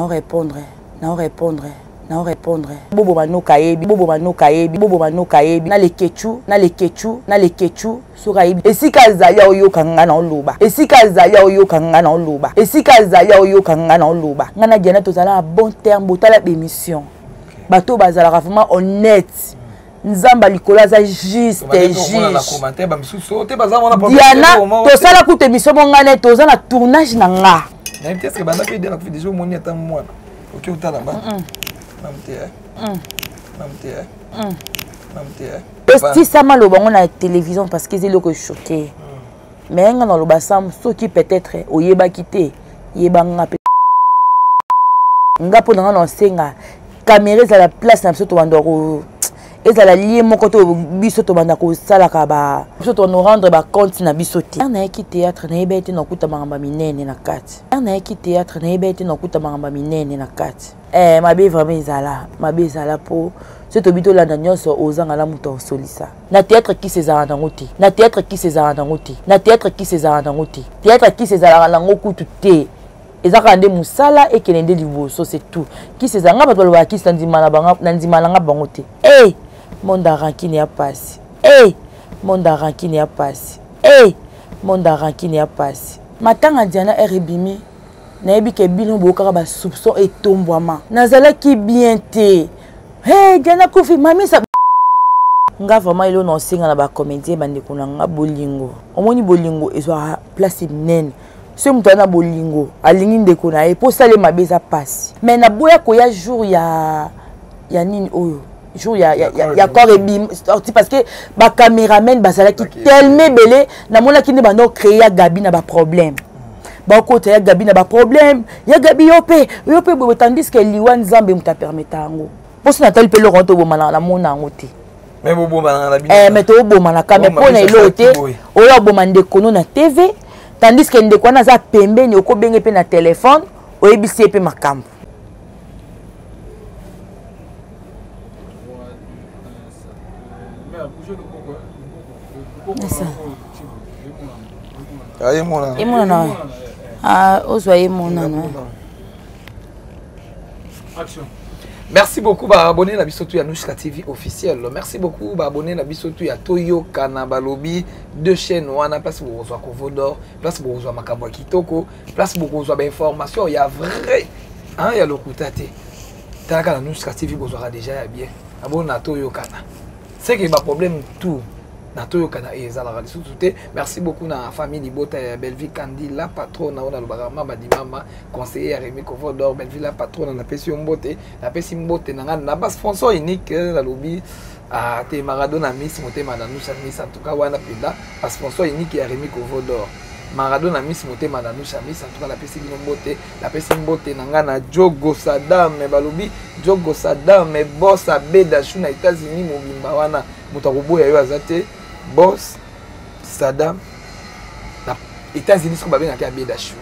non répondre, non répondre. Non répondre. Bobo mano kaebi, bobo mano kaebi, bobo mano kaebi. Na le kechu, na le kechu, na le kechu. So kaebi. Esika zaya oyo kanga na oloba. Esika zaya oyo kanga na oloba. Esika zaya oyo kanga na oloba. Ngana diana tozala bon terme, botala émission. Bato bazala vraiment honnête. Nzamba likola za juste Diana, tosala ku émission bongane tozala tournage na nga. Na peut-être que bana pe de la vidéo moni ata mwana. OK utala ba. Si ça m'a lobango na télévision parce que c'est le que choqué. Mais nga na lobasam so qui peut-être oyeba kité yeba nga pe. Nga po nga na senga caméra za la place na biso to bandoko. Ezala lié moko to biso to banda ko sala ka ba. Biso to no rendre ba compte na biso ti. Na yaki théâtre na yebete na kuta mangamba minene na kati. Na yaki théâtre na yebete na kuta mangamba minene na kati. Mabe vraiment ezala, mabe ezala po ce to bito la nyonso ozanga la muto solisa. Na théâtre qui sezara na ngoti. Na théâtre qui sezara na ngoti. Na théâtre qui sezara na ngoti. Théâtre qui sezara na ngoku tuté. Ezaka nde musala et kelende liboso c'est tout. Qui sezanga bato ba ki sandima na banga na ndima na bango te. Monde rancune ya passe. Monde rancune ya passe. Monde rancune ya passe. Matanga Diana Erebimi. Nayebi ke bino bokaka ba soupçon et tombwama. Nazala ki bien te. Diana Kofi mami sa nga vraiment ilo non singa na ba comédien bande kuna nga bolingo. Omoni bolingo ezwa place nene. Ce mutu na bolingo alingi ndeko na e po sale mabeza passe. Mais na boya ko ya jour ya nini oyo. Jour ya corps ebim sorti parce que ba caméraman bazala ki tellement belé na mona ki ne ba no créer Gabi na ba problème. Ba côté ya Gabi na ba problème, ya Gabi yope bo tandis que liwan Nzambe muta permettre ngo. Parce na tel pelo ronto bo mana na mona ngote. Mais bo mana na bino. Mais to bo mana ka mais pona elote, oyo bo mande kono na TV, tandis que ndeko na za pembeni oko benge pe na téléphone, oyebisi pe makambo. Merci beaucoup abonné na biso tu ya Nushka TV officiel. Merci beaucoup abonné na biso tu ya Toyo Kana Balobi deux chaînes wana place pour reçoit Kovodor, place pour reçoit makambo kitoko, place pour reçoit information ya vrai. Hein ya lokutate. Taka na Nushka TV bozora déjà ya bien. Abonné na Toyo Kana. C'est que ba problème tout. Natoyo kana ezala radiso tout. Merci beaucoup na famille Libota ya Belleville Kandi la patronne na lobama badimama conseiller Rémi Kovodor Belleville la patronne na pesi mbote na pesi mbote na bas sponsor unique la lobby a te Maradona Miss motema na Nusha Miss en tout cas wana penda sponsor unique ya Rémi Kovodor Maradona Miss motema na Nusha Miss en tout cas la pesi mbote la pesi mbote na na Jogo Saddam balobi Jogo Saddam boss abeda shuna États-Unis mobimba wana mutarobo ya yo azate boss Saddam na États-Unis ko babenga ka bedashu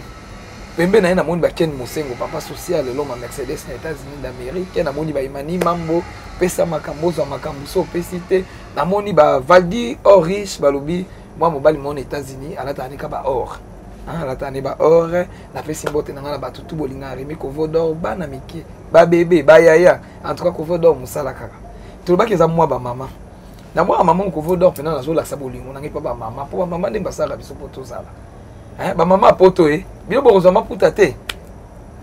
pembe na moni ba Ken Mosengo papa social l'homme Mercedes na États-Unis d'Amérique na moni ba Imani Mambo pesa makambo zo makambo so pesite na moni ba Valdi Orish balobi moi mobali mon États-Unis alata anika ba or alata ne ba or na pesi mbote na ngala batutu bolinga Rémi Kovodor bana miki ba bébé ba yaya en tout cas Kovodor musala kaka to ba keza moi ba mama na moi maman Kovodor pena na zo la sabolingo na ngepa ba mama po ba mama ndemba sala biso poto zala ba mama poto bino bozo maputa te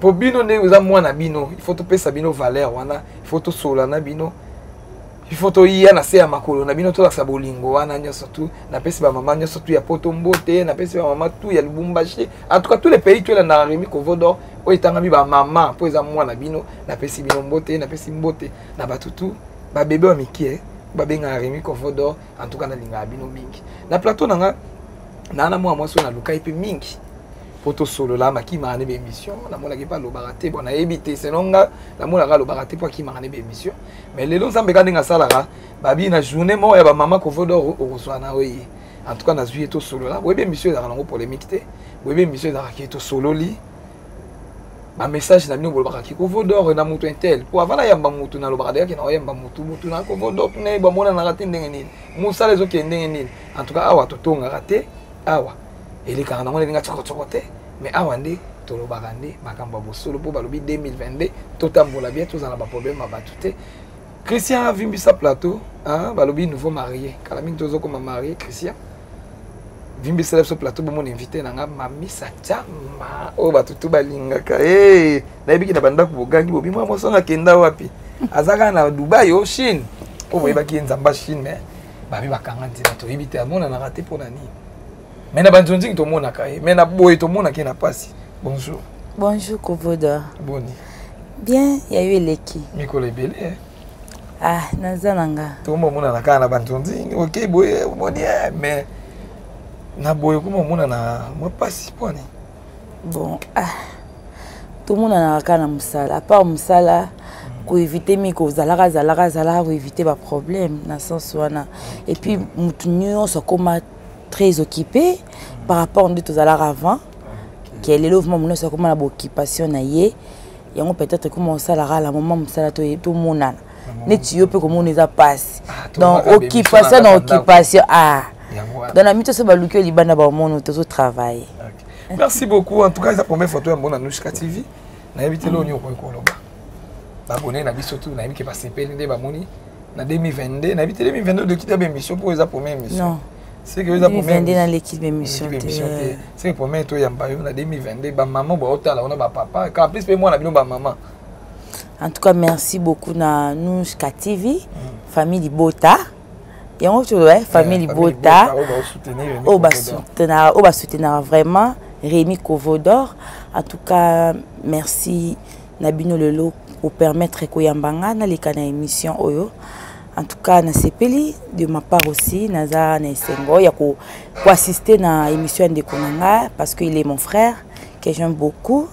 po bino ne uza mwana bino il faut to pesa bino valeur wana il faut to sola na bino il faut to iya na se ya makolo na bino to la sabolingo wana nyoso tu na pesi ba mama nyoso tu ya poto mbote na pesi ba mama tu ya Lubumbashi en tout cas tous les pays tu la na Rémi Kovodor o itanga bi ba mama po eza mwana bino na pesi bino mbote na pesi mbote na batutu ba bébé wa miki babenga Rémi Kovodor en tout cas na linga bino mingi na plateau nanga na moi so na luka ipe mingi poto solo la maki maane be émission na mona ki pa lo barate bon na ebité senonga na mona ka lo barate po ki maane be émission mais lelo nzambe ka ndinga salara babi na journée mo ya ba mama Kovodor o reçoit na oyi en tout cas na zuye to solo la webe émission za nango polémique te webe émission za ki to solo li ba message na bino bolobaka ki Kovodor na mutu intel po avala yamba mutu na lobaka ki na yamba mutu na Kovodor ne ba mona na raté ndenge nini musala ezo ke ndenge nini en tout cas awa to tonga raté awa eli kana ngone linga tsoko te mais awande tolobaka nde makambo ya bosolo mpo balobi 2022 totambola bien tozala baproblème ya bato te. Christian avimbisa plateau balobi nouveau marié kala mingi tozokoma marié Christian vimbisela biso plateau bomona invité nanga mamisa chama oyo bato tu balingaka nayebiki na bandako bogangi bobi mwa mwasonga akenda wapi azaka na Dubai o Chine oyo boyebaki ye nzamba Chine mais babi bakanga nzela toyebi te amonanaka te mpo na nini mais na banzonzingi tomonaka ye mais na boye tomonaka ye na pasi. Bonjour. Bonjour Kovoda. Boni. Bien, il y a eu l'équipe. Mikolo ebele. Ah, nazananga. Tout le monde na kana bantonzi. OK, boye, boni mais na boye kuma mona na moi pasi poni. Bon, tout le monde na kana musala. À part musala, pour éviter miko zalaka pour éviter ba problème na sens wana. Et puis mutunyo so koma très occupé par rapport à tout zalaka avant. Qui est le mouvement mon so koma na occupation na ye. Yango peut-être comment ça la moment musala to tout monana. Neti yo pe comment on passe. Donc occupation na occupation dans la mythe, c'est que les gens ont travaillé. Merci beaucoup. En tout cas, c'est la première photo de Anouchka TV. Je vais inviter l'Union pour abonner à Bissotou. Je vais inviter en 2022. Je vais inviter 2022 de quitter l'émission pour la première émission. Non. C'est que la première dans l'équipe d'émission. C'est la première émission en 2022. Maman, on a papa. Quand plus, moi, on a maman. En tout cas, merci beaucoup à Anouchka TV, famille Bota. Et on famille Bota, on va soutenir vraiment Rémi Kovodor. En tout cas, merci Nabino Lelo pour permettre que Yambanga na les émission Oyo. En tout cas, na sepeli de ma part aussi, Naza na Sengo, il y a pour assister na émission de Konanga parce qu'il est mon frère que j'aime beaucoup.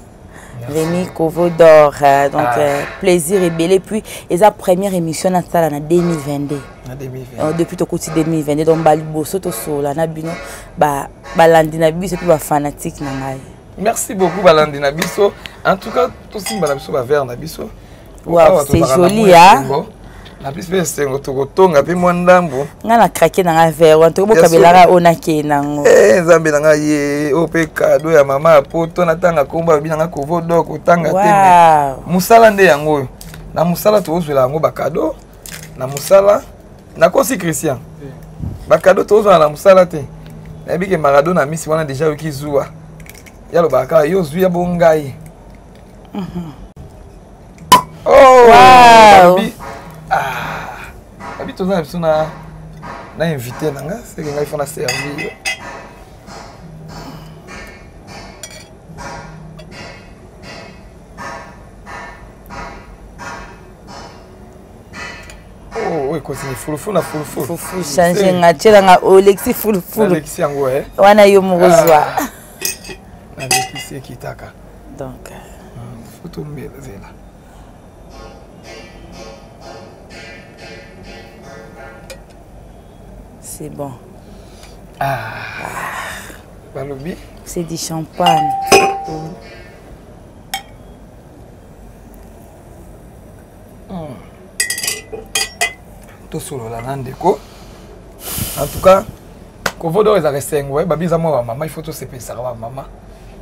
Rémi Kovodor, donc plaisir et belé. Puis, et sa première émission en 2022. Depuis le côté 2022, donc Baliboso to sola na bino balandina biso puis ba fanatique na ngai. Merci beaucoup balandina biso. En tout cas, tout si balabiso ba vers na biso. Wow, c'est joli hein. Na plus pe sengo to kotonga pe mwandambo. Nga na craquer na verre, on to bokabelaka onake nango. Nzambe na ngai o pe cadeau ya mama poto na tanga komba bi na Kovodor ko tanga te. Musala nde yango. Na musala to ozwela yango ba cadeau. Na musala na kosi Christian. Ba cadeau to ozwela na musala te. Na bi ke Maradona misi wana déjà yoki zuwa. Yalo baka yo zuya bongai. Oh wow. Abi toza biso na invité nanga, c'est que ngai fona servir. Oh, oui, continue full na full. Full changer ngachela nga Alexis full. Alexis yango wana yo muruzwa. Alexis kitaka. Donc photo mbele zela. C'est bon. Balobi. C'est du champagne. Tout solo la nandeko. En tout cas, Kovodor est à Sengo, babiza moi maman, il faut tout se payer ça maman.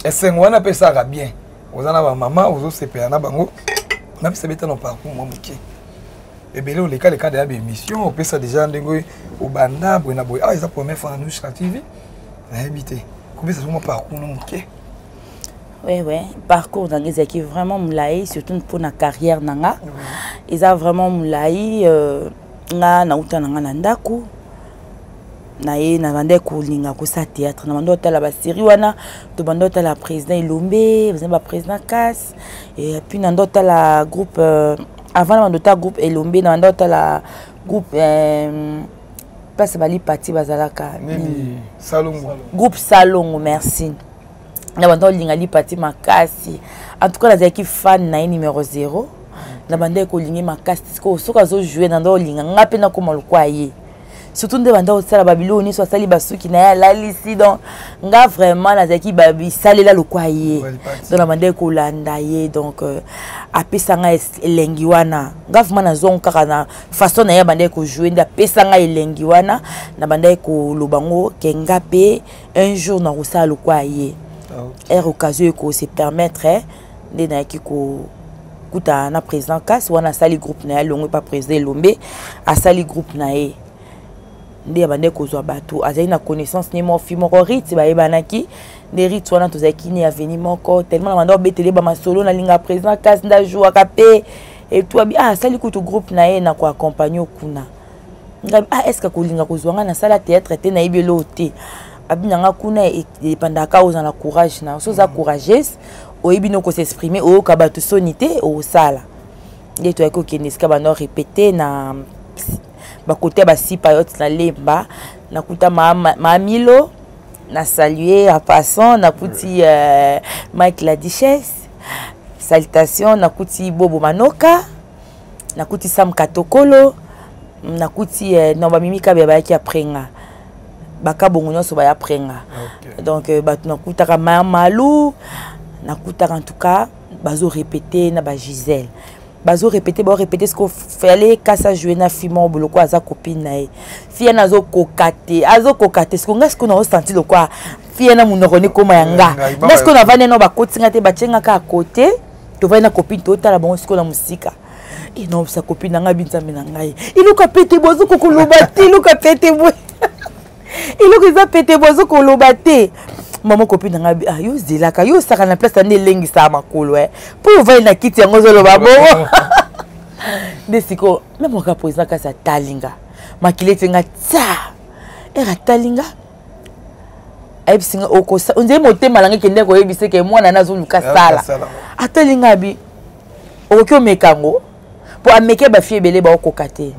Et Sengo na pesa ça bien. Vous en avez maman, vous se payer na bango. Na pesa beta non parcours moi muké. Et bien les cas de l'émission, on peut ça déjà au banda, pour boy. Ah, c'est la première fois à nous sur TV. Habité. Combien ça mon parcours non muké. Oui, parcours dans les équipes vraiment moulaï, surtout pour la carrière nanga. Ils ont vraiment moulaï na uta nanga nandaku. Naye na bande ko linga ko sa théâtre na bande hôtel ba série wana to bande hôtel la président Ilombe, vous ba président Cass et puis na hôtel la groupe avant na groupe Ilombe na hôtel la groupe place bali parti bazalaka Salongo groupe Salongo merci na bande linga li parti makasi en tout cas la équipe fan na numéro 0 na bande ko linga makasi ko soka zo jouer na ndo linga ngape na ko malukwa ye. Surtout des bandes au sala Babylone soit sali basuki na la ici donc nga vraiment na zaki babi sali la lokoye dans la bande ko landa ye donc apesanga elengi wana nga vraiment na zonka na façon na ya bande ko jouer nda pesanga elengi wana na bande ko lobango kenga pe un jour na rusala lokoye Air occasion ko se permettre de na ki ko kuta na président Kas wana sali groupe na longo pas président Lombe a sali groupe na e nde bande ko zo bato azali na connaissance ni mo fi moko rit ba ebanaki de rit wana to zaki ni avenir moko tellement na mando betele ba masolo na linga président Kas nda joua kapé et toi sali kutu groupe na e na ko accompagner kuna est-ce que ko linga ko zo na sala théâtre te na ibelo te abinanga kuna e pendaka aux la courage na so za courageuse oyebi ko s'exprimer o kabatu sonité o sala nde to ko keniska bano répéter na ba côté ba si payote na lemba na kuta ma milo na saluer en passant na kuti Mike la Duchesse salutation na kuti Bobo Manoka na kuti Sam Katokolo na kuti no ba mimika ba ki aprenga baka bongo nyonso ba ya prenga donc batu na kuta Malou na kuta en tout cas bazo répéter na ba Gisèle bazo répéter ce qu'on fallait kasa jouer na fimo boloko aza copine na e fia nazo kokate ce qu'on a ressenti le quoi fia na munoko ni koma yanga est-ce qu'on a vane no ba kotinga te ba tsenga ka côté to va na copine to tala bon ce qu'on a musika et non sa copine nga binza mina ngai iluka pete bozo kokoloba te iluka pete boy iluka za pete bozo kokoloba te maman copine nga yo zelaka yo saka na place ande lengi sa makolo pour va na kiti yango zo loba bo desiko même mon président ka sa talinga makilete nga tsa era talinga ayibisinga okosa onze motema lange kende ko yebise ke mwana nazo luka sala atalinga bi okyo mekango pour ameke ba fie belé ba okokate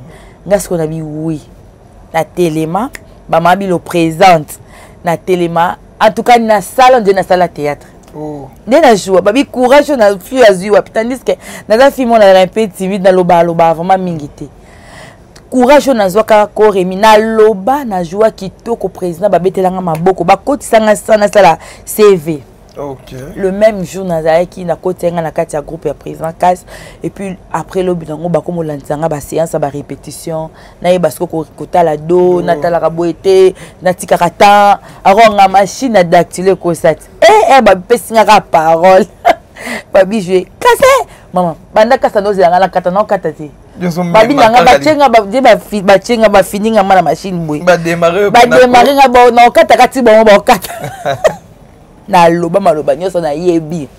ngasiko na bi oui na telema ba mabi lo présente na telema en tout cas na salle de na salle théâtre ne na joie babi courage na fille azui tandis que na fille mon na un peu timide na loba vraiment mingité courage na zwaka ko remi na loba na joie kitoko président ba betelanga maboko ba kotisanga sana sala CV. Le même jour nazaki na kotenga na kati ya groupe ya président Kas et puis après lobi nango ba komo lanzanga ba séance ba répétition na ye basko ko kotala do na tala ka boete na tikarata aronga machine à dactylo ko sat ba pesinga ka parole ba bi jouer Kase maman banda Kasa no zanga na kata no kata te ba binanga ba tsenga ba tsenga ba fininga na machine boy ba démarrer nga ba no kata kati ba kata na loba maloba nyonso na yebi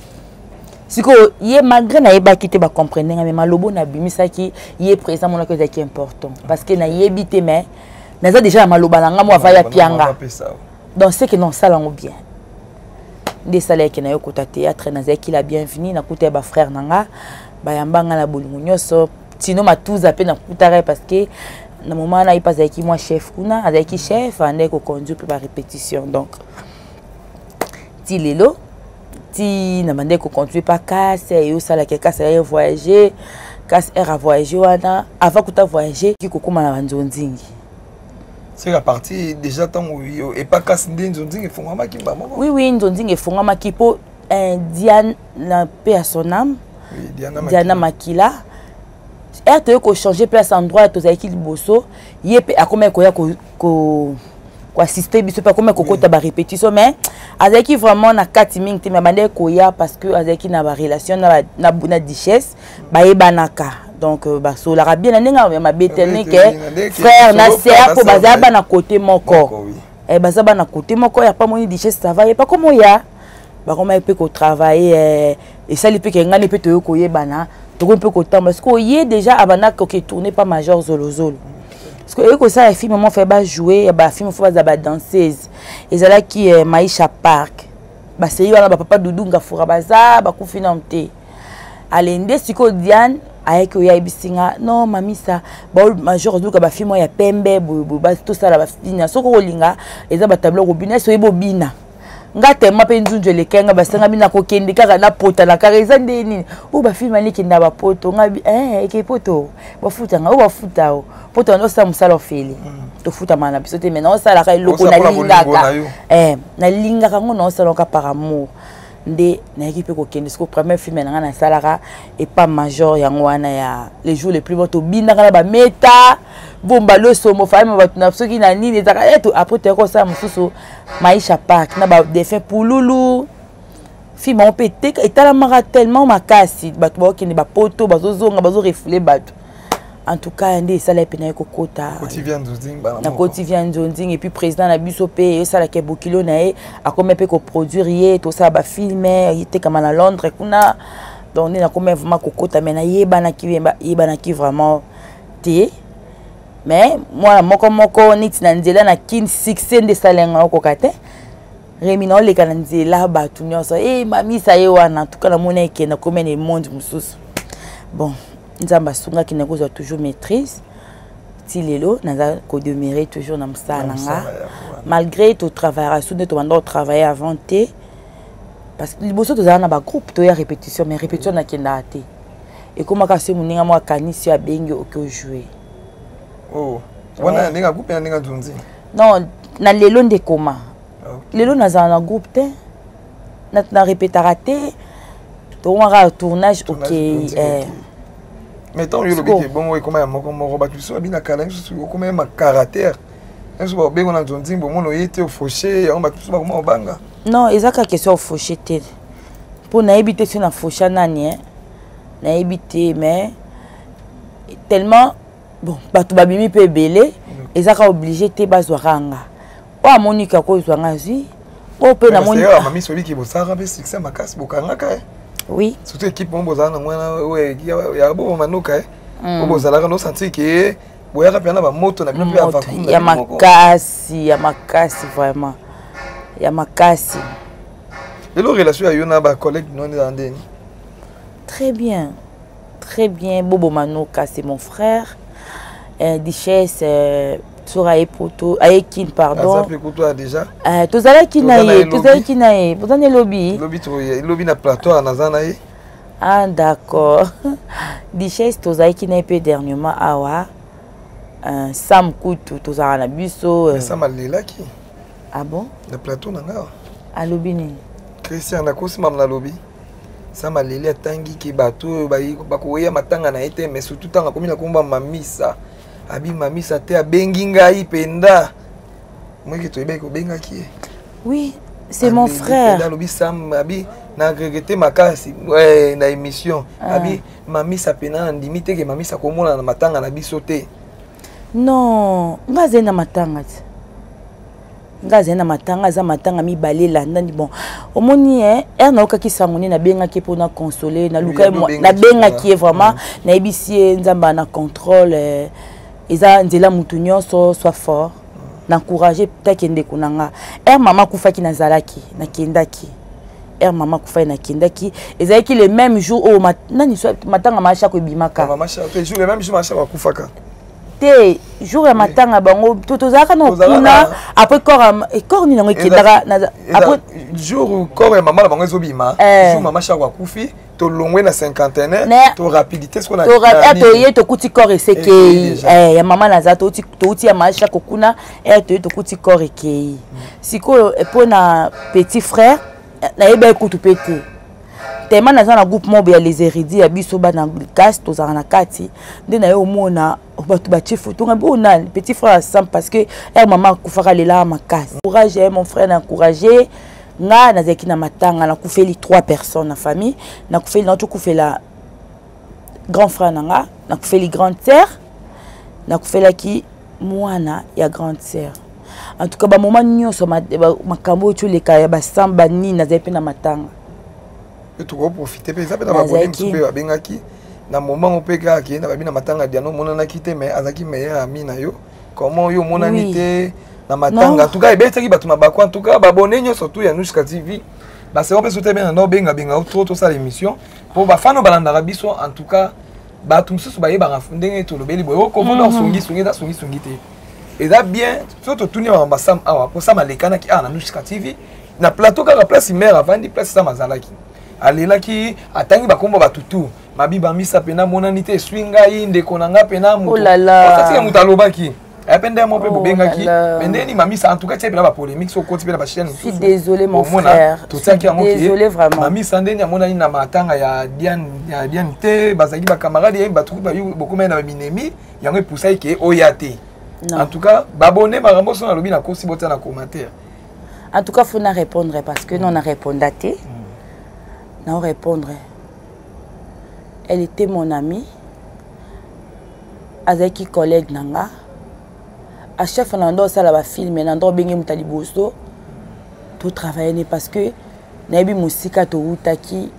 siko ye malgré na yeba kité ba comprendre mais malobo na bimisaki ye présent mon que c'est important parce que na yebi te mais naza déjà maloba nanga mo va ya pianga donc c'est que non ça lango bien des salaires que na yo kota théâtre na zaki la bienvenue na kuta ba frère nanga ba yambanga na bolingo nyonso tino matuza pe na kutare parce que na moment na ipa zaki moi chef kuna azaki chef ande ko conduire par répétition donc lelo ti na mande ko continuer pas Kas yo sala ke Kas ya voyager Kas era voyager wana avant que ta voyager ki ko koma na banzonzingi c'est la partie déjà tant et pas Kas nzonzingi fongama ki ba moko oui nzonzingi fongama ki po Diane na paix à son âme Diana Makila te ko changer place endroit to zaiki liboso yepe akoma ko ya ko assister biso pas comme kokota ba répétition mais azaki vraiment na kati mingi te mais bande koya parce que azaki na ba relation na Duchesse ba ebanaka donc ba so la bien na ma betene que frère na sœur ko bazaba na côté moko bazaba na côté moko ya pas moni Duchesse ça va et pas comment ya ba comment peut ko travailler et ça li peut que ngani peut to koyebana to peut ko temps parce que y déjà abana ko tourner pas major zolozolo. Parce que ça, les filles, maman fait pas jouer, les filles font pas danseuse. Et c'est là qui est Maïcha Park. Bah c'est là, papa Doudou nga fura baza, bah kufinamte. Alende siko Diane, avec yo ya bisinga, non mami ça, bah major du ka ba filles moi ya pembe, bah tout ça la ba fina. Soko linga, eza ba tableau robinet so yebo bina. Nga tema pe nzunje lekenga basanga bina ko kende kaka na pota na kareza ndeni o ba filma ni kinda ba poto nga ke poto ba futa nga o ba futa o poto no sa musala ofeli to futa mana biso te mena o sala ka loko na linga ka na linga ka ngono sala ka par amour nde na ekipe ko kende sko premier film na na sala ka et pas major yango wana ya les jours les plus beaux to binda ka ba meta bomba le somo femme ba tuna soki na nini ezaka eto après te ko sa mususu Maïcha Park na ba défunt Pouloulou film on peut te etalamaka tellement makasi bato bakende bapoto bazozonga bazorefule bato en tout cas nde esala epena ekokota na quotidien nzonzing et puis président na biso pe esalaka bokilo na ye akoma mpe koproduire ye tosala bafilme etekama na Londres kuna donc nde nakoma vraiment kokota me nayebanaki vraiment te mais mwana moko neti na nzela na kini succès nde esalenga okoka te Rémi na oleka na nzela bato nyonso mamisa ye wana en tout cas namona ekenda komene monde mosusu bon nzamba sunga ki nakozwa toujours maîtrise ti lelo naza kodemeurer toujours na mosala nanga malgré to travailler sous to banda travailler avant te parce que liboso tozala na ba groupe to ya répétition mais répétition na kenda te et comme ka se muninga mwa kanisi ya bengi oko jouer wana ndinga groupe ya ndinga tunzi non na lelo nde koma lelo nazala na groupe te na répétara te to wara tournage OK mais tant yo lobi ke bon comment moko ba biso bina kala biso comment ma caractère est-ce que bengo na tunzi bomono yete au fauché ya ba biso ba comment banga non ezaka question au fauché te pour na éviter sur na faucha nani na éviter mais tellement bon bato babimi pe belé ezaka obligé te bazwaranga o amonika ko zwanga zi o pe na moni mami sobi ki bosara be succès makasi bokanga ka oui surtout équipe mon bozana mwana we ya bo manuka o bozala no senti ke boyaka pena ba moto na bino pe avakunda ya makasi vraiment ya makasi lelo relation ya yona ba collègue non ndeni très bien Bobo Manuka c'est mon frère Duchesse Sora Epoto Ayekin pardon ça fait toi déjà tozalaki na ye bozane lobby na plateau na zana ye d'accord Duchesse tozalaki na peu dernièrement awa Sam Kutu tozala na biso mais Sam alelaki ah bon na plateau na nga a lobby ni Christian na kosi mam na lobby Sam aleli atangi ki bato bakoya matanga na ete mais surtout tanga komi na komba mamisa abi mamisa te abengi ngai penda moi ki toyeba ko benga ki oui c'est mon frère dans lobby Sam abi na regretter makasi ouais na émission abi mamisa pena ndimite ke mamisa komona na matanga na biso te non ngaze na matanga ngaze na matanga za matanga mibale landani bon omoni na okaki sangoni na benga ki pona consoler na luka na benga ki vraiment na ebisi nzamba na contrôle eza nzela mutu nyonso soit fort n'encourager takende kunanga maman kufaki na zalaki na kendaki maman kufaki na kendaki ezaki le même jour au nani soit matanga macha ko bimaka maman macha le même jour macha kufaka te jour ya matanga bango tozalaka no kuna après corps ni nango kendaka après jour corps ya maman bango ezobima jour maman macha ko kufi to longwe na cinquantenaire to rapidité ce qu'on a to ye to kuti corps eseke ya maman naza to uti ya macha ko kuna to kuti corps ekei siko pona petit frère na yeba kutu pete tellement naza na groupe mobo ya les érudits ya biso ba na casse tozala na kati nde na yo mona bato ba chifu to ngabi ona petit frère Sam parce que maman kufaka lela makasi encourager mon frère encourager nga nazaki na matanga na kufeli 3 personnes na famille na kufeli na to kufela grand frère nanga na kufeli grande sœur na kufela ki mwana ya grande sœur en tout cas ba moment nyonso makambo to leka ya ba samba ni nazapi na matanga et tu vas profiter pe zape na ba bolim super ba bengaki na moment on peut ka ki na ba bina matanga diano mona na kite mais azaki meilleur ami na yo comment yo mona nité na matanga en tout cas ebetaki bato mabako en tout cas babone nyo surtout ya Nushka TV ba c'est on peut soutenir bien no benga trop ça l'émission pour ba fano balanda biso en tout cas ba tumsusu ba yeba ngafundenge to lobeli boyo ko vona sungi te et ça bien surtout tout ni ba Sam awa pour ça malekana ki na Nushka TV na plateau ka place mère avant di place ça mazalaki alelaki atangi bakomba batutu mabiba misa pena monanite swinga inde konanga pena mutu otatika mutu alobaki apende mo pe bobengaki mendeni mamisa en tout cas tu as la polémique sur côté la chaîne je suis désolé mon frère tout ça qui a monté désolé vraiment mamisa ndeni amona na matanga ya Diane te bazaki ba camarade ya batuku ba beaucoup mais na minemi yango epusai ke oyate en tout cas babone marambo so na lobi na kosi bota na commentaire en tout cas faut na répondre parce que non na répondre Non répondre. Elle était mon amie. Azaki collègue nanga. À chef nando ça la film nando bengi mutaliboso. Tout travailler parce que nabi musika to utaki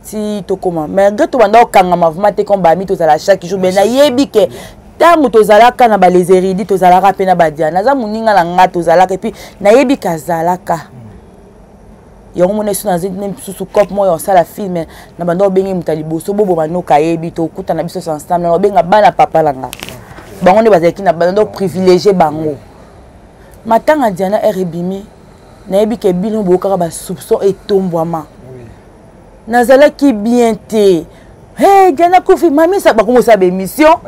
si to comment mais gato banda okanga mavuma te comme bami to za la chaque jour ben na yebi ke tango to zalaka na ba les érudits to zalaka pe na ba dia naza muninga na nga to zalaka et puis na yebi kazalaka yango mona suna zine susu cop moyo ça la film na banda bengi mutaliboso bobo banoka yebi to kuta na biso ensemble na benga bana papa langa bango ne bazaki na banda privilégié bango matanga diana rbimi na yebi ke bino bokaka ba soupçon et tombwama nazala ki bien te hey diana kofi mami sa ba komo sa ba émission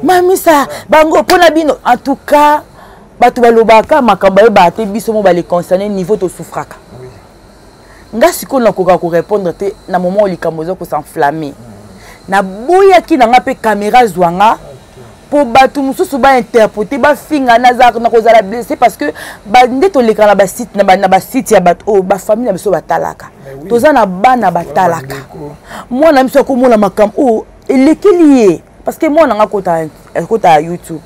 mami sa bango pona bino en tout cas batu balobaka makamba e ba te biso mo ba les concerner niveau to souffraka nga siko na koka ko répondre te na moment où likambozo ko s'enflammer na boya ki na nga pe caméra zwanga pour batu mususu ba interpréter ba finga nazar na kozala blessé parce que ba ndeto leka na ba site na ba site ya batu oh ba famille na biso batalaka toza na bana batalaka moi na biso ko mona makam oh elekelié parce que moi na nga kota YouTube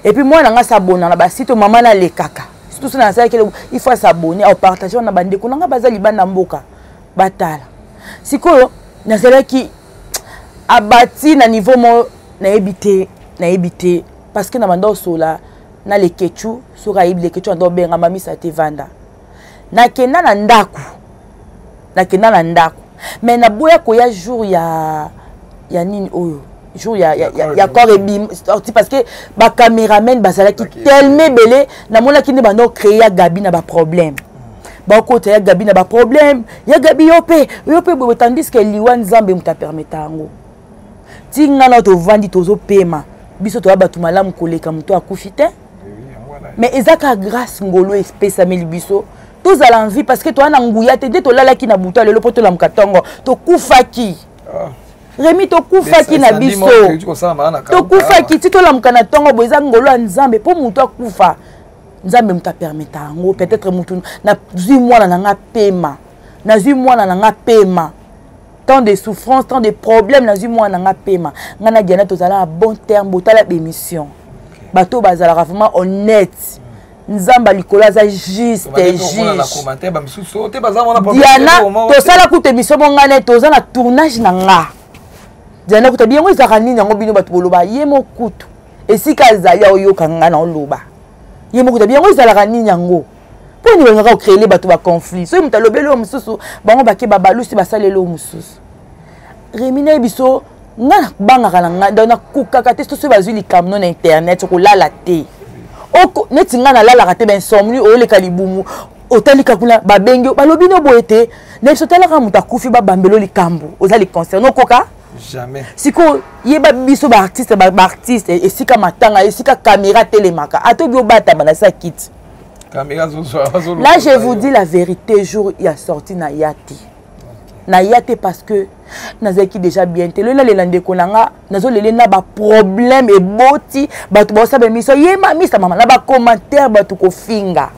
et puis moi na nga s'abonner na ba site maman na lekaka tout ça na ça il faut s'abonner au partager na bande ko nga bazali bana mboka batala sikoyo nazala ki abati na niveau mo na ebité parce que na mando sola na le kechu sura ibi le kechu ndo benga mami sa te vanda na kenda na ndaku mais na boya ko ya jour ya nini oyo jour ya corps ebim parce que ba cameraman basala ki tellement belé na mona ki ne bando créer gabi na ba problème ba côté ya gabi na ba problème ya gabi yope bo tandis que liwan zambe muta permettre ngo tinga na to vandi tozo pema biso to abatu malamu koleka muto akufite mais ezaka grâce ngolo espèce ameli biso tous à l'envie parce que toi na nguya te de to lala ki na buto lelo poto la mkatongo to kufaki Remi to kufaki na biso to kufaki ti to la mkana tongo boza ngolo nzambe po muto akufa nzambe muta permettre ngo peut-être mutu na zui mwana na nga pema na zui mwana na nga pema tant de souffrances, tant de problèmes dans une mois na paiement. Ngana diana tozala à bon terme botala émission. Bato bazala vraiment honnête. Nzamba likola za juste et juste. Diana tozala ku émission ngana tozala tournage na nga. Diana ku bien ngo ezaka nini ngo bino bato boloba yemo kutu. Esika zaya oyoka ngana oloba. Yemo ku bien ngo ezala nini ngo. Pour nous on créer les bateaux à conflit. So mutalobelo mususu bango bake babalusi basalelo mususu. Remine biso nga banga kana nga na kukaka te so bazui likamno na internet ko lala te. Oko neti nga na lala te ben somni o le kalibumu otalika kuna babengi balobi no boete na biso tala ka mutakufi ba bambelo likambo ozali concert no koka jamais. Siko yeba biso ba artiste et sika matanga et sika caméra télémaka atobio bata bana sa kit. Là, je vous dis la vérité, jour il a sorti na yati. Na yati parce que nazaki déjà bien te. Le lande konanga nazo lele na ba problème et boti batu ba sabe miso yema misa mama na ba commentaire batu ko finga.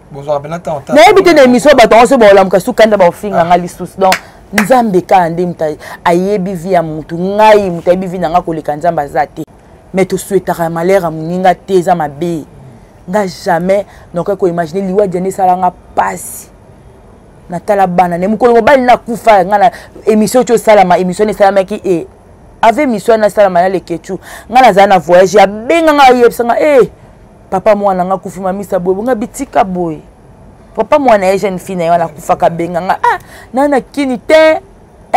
Bonjour benata on ta. Na ebite na miso batu on se ba olam ka sukanda ba finga ngali sus donc nzambe ka ande mta ayebi via mutu ngai mutu ayebi vina nga koleka nzamba zate. Mais to souhaitera malheur a muninga te za mabe. Nga jamais donc ko imaginer liwa diane salanga passe natala bana ne mukolo mobali na kufa ngana émission to salama émission ne salama ki e avec mission na salama na le kechu ngana za na voyage ya benga nga yebsanga papa mwana nga kufi mamisa boy nga bitika boy papa mwana jeune fille na kufa ka benga nga nana kini te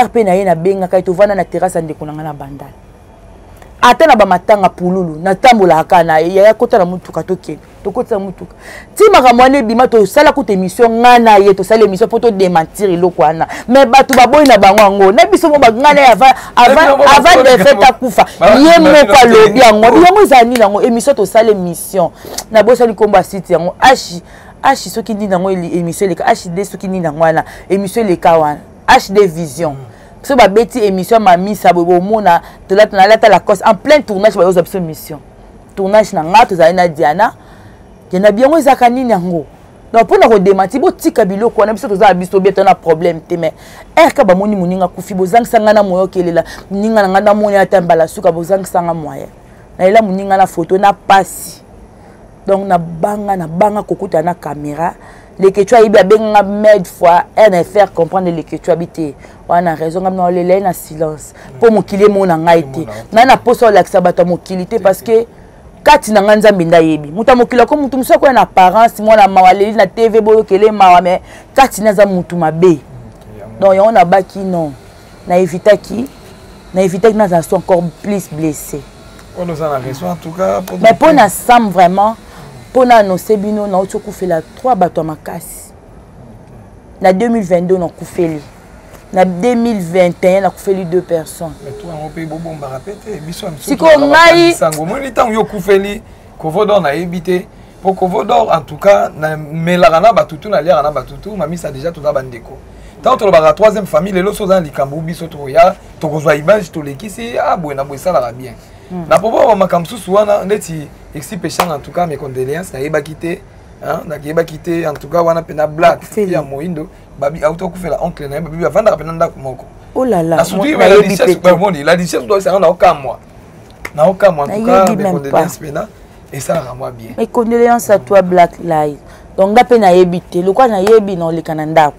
RP na ye na benga ka to vana na terrasse ndeko na ngana bandala atana ba matanga pululu na tambola kana ya kota na mutuka toke tokota mutuka ti makamwane bima to sala ku émission ngana ye to sala émission poto démentir eloko ana mais batu baboyi na bango ngo na biso mo ba ngana avant de faire ta kufa ye moko alobi yango zani nango émission to sala émission na bosa likomba site yango ashi soki ndi nango émission leka HD soki ndi nango wana émission leka wana HD vision. So ba beti émission mami sa bobo mona to la la cause en plein tournage ba mission tournage na nga to za na Diana bien ngo ezaka nini yango donc pour na démentir bo tika biloko na biso toza biso bien na problème te mais ka ba moni muninga kufi bozang sangana moyo kelela muninga na nganda moni atambala suka bozang sanga moyen na ela muninga na photo na pasi donc na banga kokuta na caméra les que tu as bien benga mille fois et faire comprendre les que tu habites on a raison comme le lait na silence pour mokili mona ngaite na poso la sabata mokilité parce que kati na nganza mbinda yebi muta mokila ko mutu musako na apparence mona mawaleli na TV boyo kele mawa mais kati na za mutu mabe donc on a baki non na éviter qui na ça soit encore plus blessé on nous en a raison en tout cas mais pour na sam vraiment pour annoncer bino na oto kufela 3 bato makasi na 2022 na kufeli na 2021 na kufeli 2 personnes mais toi on peut bomba répéter biso siko ngai sango mo ni tango yo kufeli kovodor na ebité pour kovodor en tout cas na melana batutu na liara na batutu mami ça déjà tout da bandeko tant to ba troisième famille les loso dans likambo biso to ya to kozwa image to lekisi abwe ça la bien na popo makamsusu wana ndeti exipéchant en tout cas mes condoléances na yeba quitté hein na yeba quitté en tout cas wana pena black ya moindo babi auto kufela oncle na babi avanda pena ndako moko oh là là na surtout la richesse pas moni la richesse doit ça na okamwa en tout cas mes condoléances pena et ça la moi bien mes condoléances à toi Black Light donc nga pena yebité le quoi na yebi na le kanandako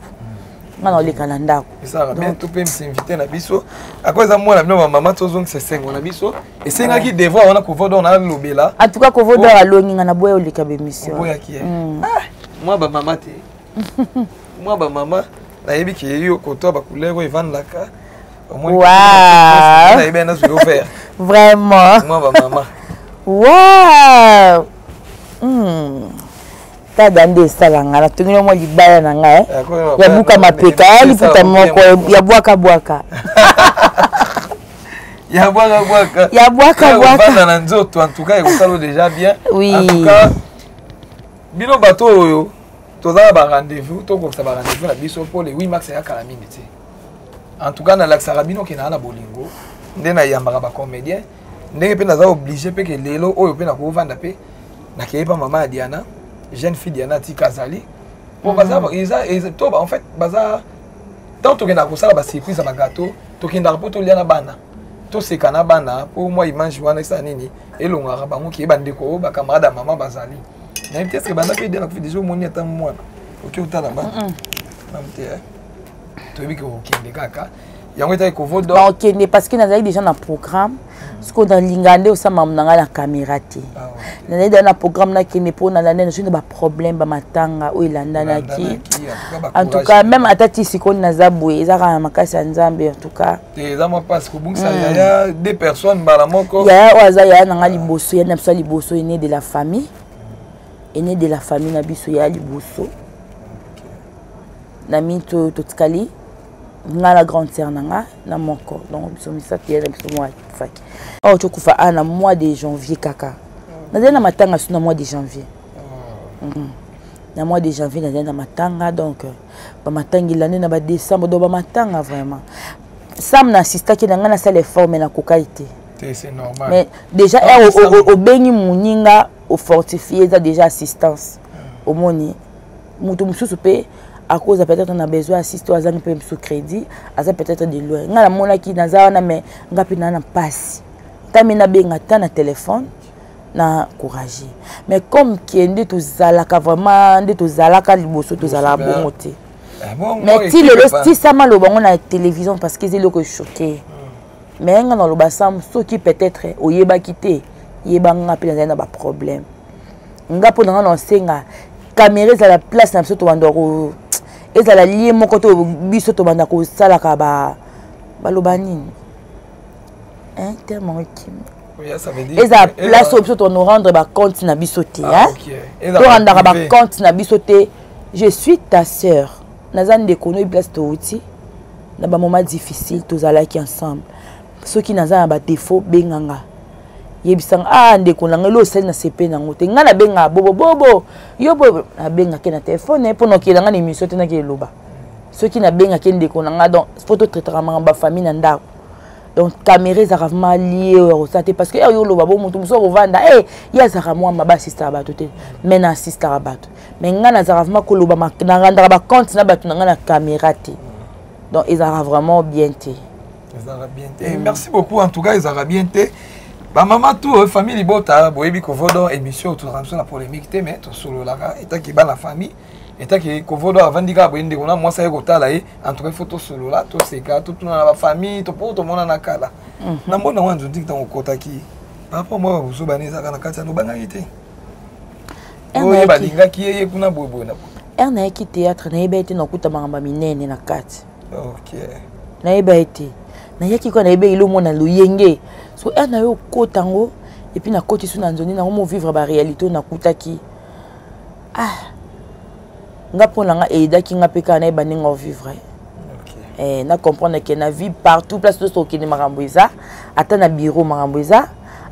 ngana le kanandako ça va bien tout peut m'inviter na biso à cause de moi la maman tozong c'est 5 on a biso et c'est nga qui devoir on a kovodo on a lobela en tout cas kovodo alongi ngana boya le ka émission boya qui moi ba maman te moi ba maman na yebi ki yo koto ba couleur evandaka au moins na yebi na sur faire vraiment moi ba maman wow ta dande salanga la tungino mo libaya na nga ya buka mapeka ya liputa moko ya bwaka ya bwaka na nzoto en tout cas ekosalo déjà bien oui. En tout cas bino bato oyo toza ba rendez-vous to ko sa ba rendez-vous na biso pour le 8 mars ya kala minute en tout cas na laksara bino ke na bolingo ndena yambaka ba comédien ndenge pe naza obligé pe ke lelo oyo pe na ko vanda pe na kepa mama Diana jeune fille Diana Tikazali pour bazar ils to en fait bazar tant to kena ko sala ba surprise ba gâteau to kenda po to liana bana to sekana bana pour moi image wana ça nini elongaka bango ki bandeko ba camarade maman bazali na peut-être que bana pe de la vie déjà moni ata mwana OK utala ba namte to bi ko kende kaka yango eta ko vodo ba okende parce que nazali déjà na programme ce qu'on a lingandé au sama mnanga la caméra te na dans na programme na kene po na nana je ne ba problème ba matanga o ilandana ki en tout cas même atati siko na zabwe ezaka makasi ya nzambe en tout cas te za mo passe ko bungsa ya deux personnes bala moko ya waza ya na liboso ya na psa liboso ene de la famille na biso ya liboso na minto totkali nga la grande sœur nanga na moko donc biso misaki ya biso moi faki oh to kufa ana mois de janvier kaka na matanga sur na mois de janvier na mois de janvier na matanga donc ba matangi l'année na ba décembre do ba matanga vraiment sam na assista ki na nga na salle forme na kokaité c'est normal mais déjà au bengi muninga au fortifier ça déjà assistance au moni mutu mususu pe à cause peut-être on a besoin d'assister aux amis sous crédit à ça peut-être de loin nga la mona ki naza na mais nga pe na passe tamina benga ta na téléphone na courage mais comme qui ndé to zalaka vraiment ndé to zalaka liboso to zala bongo te mais ti le sti sama lo bango na télévision parce que c'est le que choqué mais nga na lo basam so qui peut-être oyeba kité yeba nga pe na ba problème nga po na na senga caméra à la place na biso to bandoko ezala lié moko to biso to banda ko sala ka ba baloba nini hein tellement kim oui ça veut dire ezala place biso to nous rendre ba compte na biso te hein to rendre ba compte na biso te je suis ta sœur nazan de kono place to uti na ba moment difficile to zala ki ensemble ceux qui nazana ba défaut benganga yebisanga ndeko na ngelo sel na CP na ngote ngana benga bobo yo bobo na benga ke na téléphone pour nokela ngana émission te na ke loba ceux qui na benga ke ndeko na nga donc photo traitement ba famille na ndako donc caméra ça vraiment lié au ça parce que yo lo babo mutu muso vanda ya ça moi maba sister bato te mais na sister bato mais ngana ça vraiment ko lo ba na rendre ba compte na bato na caméra te donc ils ont vraiment bien te ils ont bien te merci beaucoup en tout cas ils ont bien te ba maman tout famille libota boyebi ko vodo émission autour de la polémique te mais to solo la eta ki ba la famille eta ki ko vodo avandika boyende kona moi ça ekotala en tout cas photo solo la to seka tout na ba famille to poto mona na kala na mbona wanzo ndika okota ki papa moi buso baneza kana kati no banga ite oye balinga ki ye kuna bobo na erna ki théâtre na ebete na kuta mangamba minene na kati OK na ebete na yaki ko na ebe ilo mona luyenge so erna yo kotango et puis na koti suna nzoni na mo vivre ba réalité na kutaki nga pona nga edaki nga peka na eba ninga vivre na comprendre que na vie partout place to so kini makamboiza ata na bureau makamboiza